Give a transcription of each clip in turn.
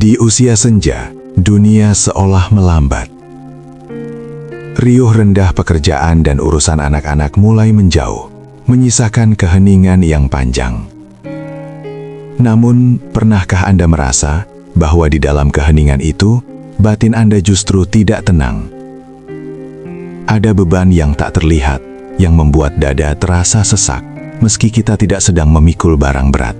Di usia senja, dunia seolah melambat. Riuh rendah pekerjaan dan urusan anak-anak mulai menjauh, menyisakan keheningan yang panjang. Namun, pernahkah Anda merasa bahwa di dalam keheningan itu, batin Anda justru tidak tenang? Ada beban yang tak terlihat, yang membuat dada terasa sesak, meski kita tidak sedang memikul barang berat.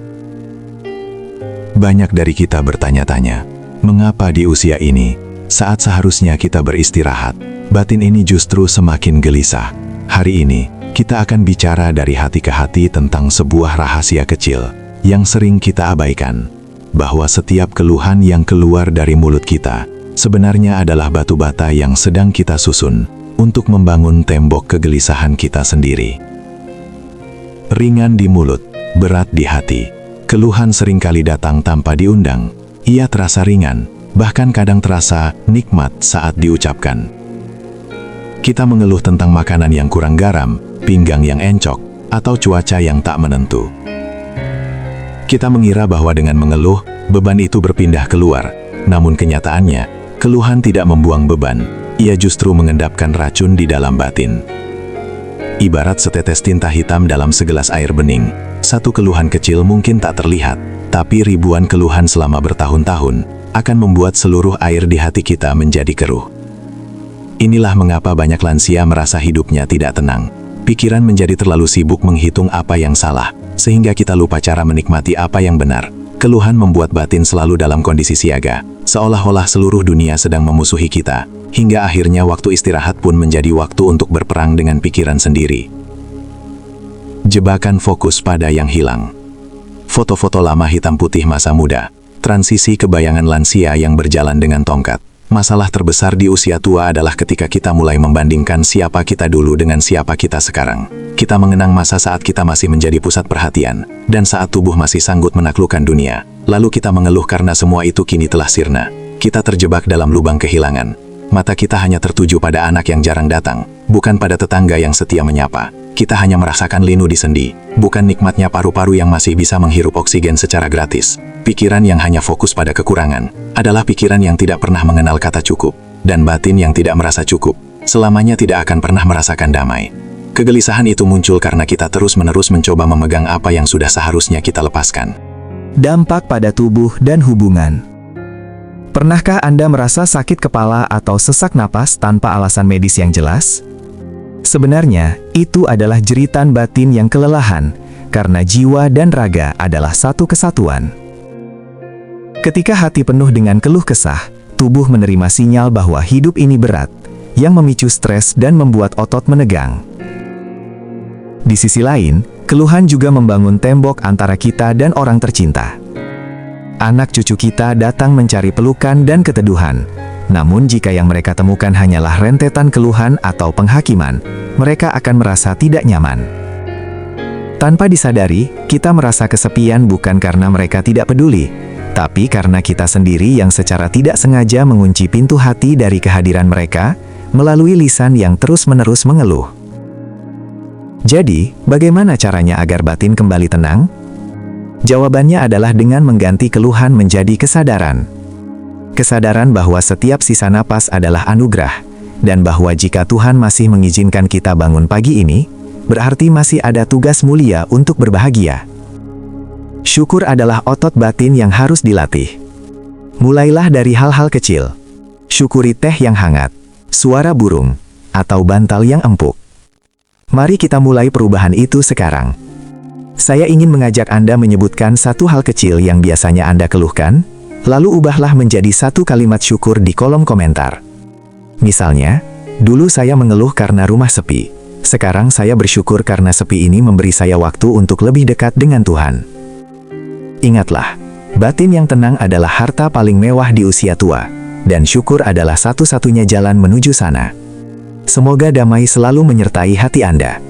Banyak dari kita bertanya-tanya, mengapa di usia ini, saat seharusnya kita beristirahat, batin ini justru semakin gelisah. Hari ini, kita akan bicara dari hati ke hati tentang sebuah rahasia kecil yang sering kita abaikan, bahwa setiap keluhan yang keluar dari mulut kita sebenarnya adalah batu bata yang sedang kita susun untuk membangun tembok kegelisahan kita sendiri. Ringan di mulut, berat di hati. Keluhan seringkali datang tanpa diundang. Ia terasa ringan, bahkan kadang terasa nikmat saat diucapkan. Kita mengeluh tentang makanan yang kurang garam, pinggang yang encok, atau cuaca yang tak menentu. Kita mengira bahwa dengan mengeluh, beban itu berpindah keluar. Namun kenyataannya, keluhan tidak membuang beban. Ia justru mengendapkan racun di dalam batin. Ibarat setetes tinta hitam dalam segelas air bening. Satu keluhan kecil mungkin tak terlihat, tapi ribuan keluhan selama bertahun-tahun akan membuat seluruh air di hati kita menjadi keruh. Inilah mengapa banyak lansia merasa hidupnya tidak tenang. Pikiran menjadi terlalu sibuk menghitung apa yang salah, sehingga kita lupa cara menikmati apa yang benar. Keluhan membuat batin selalu dalam kondisi siaga, seolah-olah seluruh dunia sedang memusuhi kita, hingga akhirnya waktu istirahat pun menjadi waktu untuk berperang dengan pikiran sendiri. Jebakan fokus pada yang hilang. Foto-foto lama hitam putih masa muda, transisi ke bayangan lansia yang berjalan dengan tongkat. Masalah terbesar di usia tua adalah ketika kita mulai membandingkan siapa kita dulu dengan siapa kita sekarang. Kita mengenang masa saat kita masih menjadi pusat perhatian, dan saat tubuh masih sanggup menaklukkan dunia. Lalu kita mengeluh karena semua itu kini telah sirna. Kita terjebak dalam lubang kehilangan. Mata kita hanya tertuju pada anak yang jarang datang, bukan pada tetangga yang setia menyapa. Kita hanya merasakan linu di sendi, bukan nikmatnya paru-paru yang masih bisa menghirup oksigen secara gratis. Pikiran yang hanya fokus pada kekurangan adalah pikiran yang tidak pernah mengenal kata cukup, dan batin yang tidak merasa cukup selamanya tidak akan pernah merasakan damai. Kegelisahan itu muncul karena kita terus-menerus mencoba memegang apa yang sudah seharusnya kita lepaskan. Dampak pada tubuh dan hubungan. Pernahkah Anda merasa sakit kepala atau sesak napas tanpa alasan medis yang jelas? Sebenarnya, itu adalah jeritan batin yang kelelahan, karena jiwa dan raga adalah satu kesatuan. Ketika hati penuh dengan keluh kesah, tubuh menerima sinyal bahwa hidup ini berat, yang memicu stres dan membuat otot menegang. Di sisi lain, keluhan juga membangun tembok antara kita dan orang tercinta. Anak cucu kita datang mencari pelukan dan keteduhan. Namun jika yang mereka temukan hanyalah rentetan keluhan atau penghakiman, mereka akan merasa tidak nyaman. Tanpa disadari, kita merasa kesepian bukan karena mereka tidak peduli, tapi karena kita sendiri yang secara tidak sengaja mengunci pintu hati dari kehadiran mereka, melalui lisan yang terus-menerus mengeluh. Jadi, bagaimana caranya agar batin kembali tenang? Jawabannya adalah dengan mengganti keluhan menjadi kesadaran. Kesadaran bahwa setiap sisa napas adalah anugerah, dan bahwa jika Tuhan masih mengizinkan kita bangun pagi ini, berarti masih ada tugas mulia untuk berbahagia. Syukur adalah otot batin yang harus dilatih. Mulailah dari hal-hal kecil. Syukuri teh yang hangat, suara burung, atau bantal yang empuk. Mari kita mulai perubahan itu sekarang. Saya ingin mengajak Anda menyebutkan satu hal kecil yang biasanya Anda keluhkan, lalu ubahlah menjadi satu kalimat syukur di kolom komentar. Misalnya, dulu saya mengeluh karena rumah sepi. Sekarang saya bersyukur karena sepi ini memberi saya waktu untuk lebih dekat dengan Tuhan. Ingatlah, batin yang tenang adalah harta paling mewah di usia tua, dan syukur adalah satu-satunya jalan menuju sana. Semoga damai selalu menyertai hati Anda.